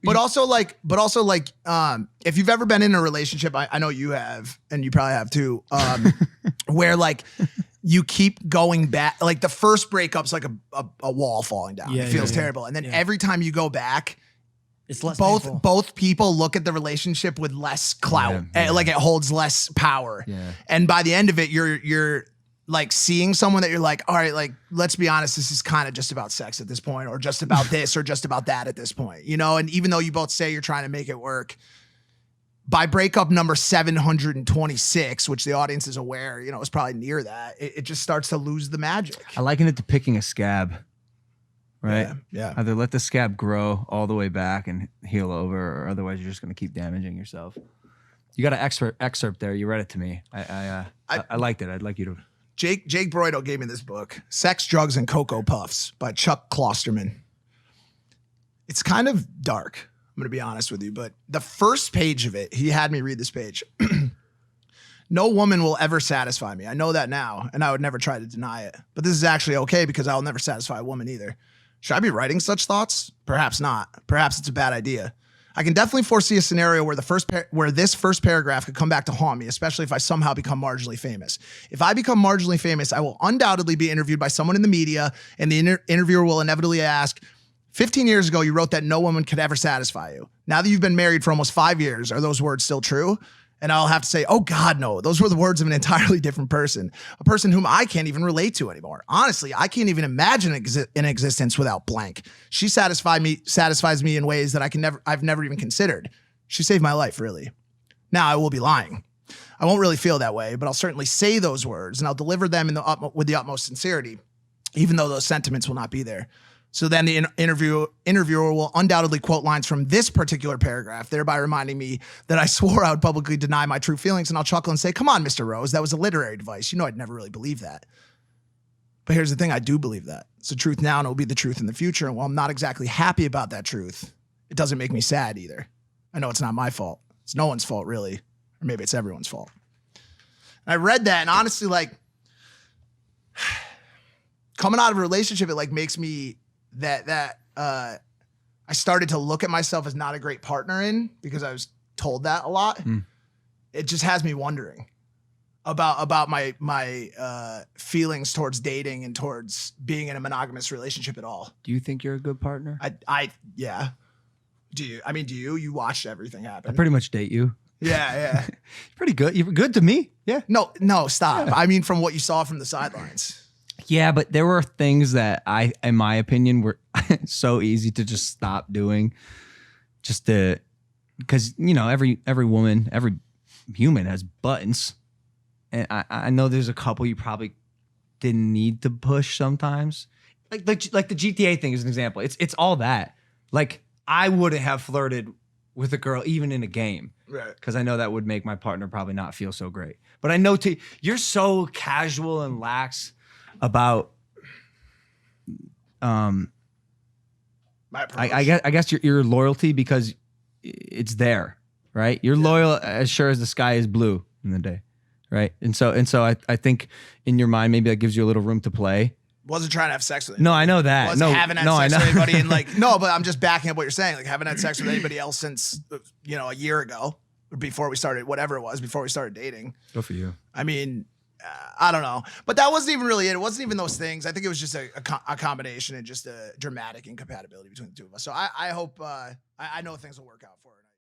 But also like, if you've ever been in a relationship, I know you have, and you probably have too, where like you keep going back, like the first breakup's like a wall falling down. It feels terrible. And then every time you go back, it's less painful. Both people look at the relationship with less clout. Like it holds less power. Yeah. And by the end of it, you're like seeing someone that you're like, all right, like, let's be honest, this is kind of just about sex at this point, or just about this, or just about that at this point, you know? And even though you both say you're trying to make it work, by breakup number 726, which the audience is aware, you know, it's probably near that, it just starts to lose the magic. I liken it to picking a scab, right? Yeah. Either let the scab grow all the way back and heal over, or otherwise you're just going to keep damaging yourself. You got an excerpt there. You read it to me. I liked it. I'd like you to... Jake Broido gave me this book, Sex, Drugs, and Cocoa Puffs by Chuck Klosterman. It's kind of dark, I'm going to be honest with you, but the first page of it, he had me read this page. No woman will ever satisfy me. I know that now, and I would never try to deny it. But this is actually okay because I'll never satisfy a woman either. Should I be writing such thoughts? Perhaps not. Perhaps it's a bad idea. I can definitely foresee a scenario where this first paragraph could come back to haunt me, especially if I somehow become marginally famous. If I become marginally famous, I will undoubtedly be interviewed by someone in the media, and the interviewer will inevitably ask, 15 years ago, you wrote that no woman could ever satisfy you. Now that you've been married for almost 5 years, are those words still true? And I'll have to say, oh God, no, those were the words of an entirely different person, a person whom I can't even relate to anymore. Honestly, I can't even imagine an existence without blank. She satisfies me in ways that I've never even considered. She saved my life, really. Now I will be lying. I won't really feel that way, but I'll certainly say those words, and I'll deliver them with the utmost sincerity, even though those sentiments will not be there. So then the interviewer will undoubtedly quote lines from this particular paragraph, thereby reminding me that I swore I would publicly deny my true feelings, and I'll chuckle and say, come on, Mr. Rose, that was a literary device. You know I'd never really believe that. But here's the thing, I do believe that. It's the truth now, and it will be the truth in the future. And while I'm not exactly happy about that truth, it doesn't make me sad either. I know it's not my fault. It's no one's fault, really. Or maybe it's everyone's fault. And I read that, and honestly, like, coming out of a relationship, it like makes me... that I started to look at myself as not a great partner in, because I was told that a lot. It just has me wondering about my feelings towards dating and towards being in a monogamous relationship at all. Do you think you're a good partner? Yeah. Do you? I mean, do you? You watched everything happen. I pretty much date you. Yeah. Pretty good. You're good to me. Yeah. No, stop. Yeah. I mean, from what you saw from the sidelines. Yeah, but there were things that in my opinion, were so easy to just stop doing, because you know every woman, every human has buttons, and I know there's a couple you probably didn't need to push sometimes, like the GTA thing is an example. It's all that. Like I wouldn't have flirted with a girl even in a game, right? Because I know that would make my partner probably not feel so great. But I know you're so casual and lax about I guess your loyalty, because it's there, right? You're loyal as sure as the sky is blue in the day, right? And so I think in your mind maybe that gives you a little room to play. Wasn't trying to have sex with anybody. No, I know that. Haven't had sex with anybody and like no, but I'm just backing up what you're saying. Like haven't had sex with anybody else since a year ago, or before we started, whatever it was, before we started dating. Good for you. I mean, I don't know, but that wasn't even really it. It wasn't even those things. I think it was just a combination and just a dramatic incompatibility between the two of us. So I hope I know things will work out for her.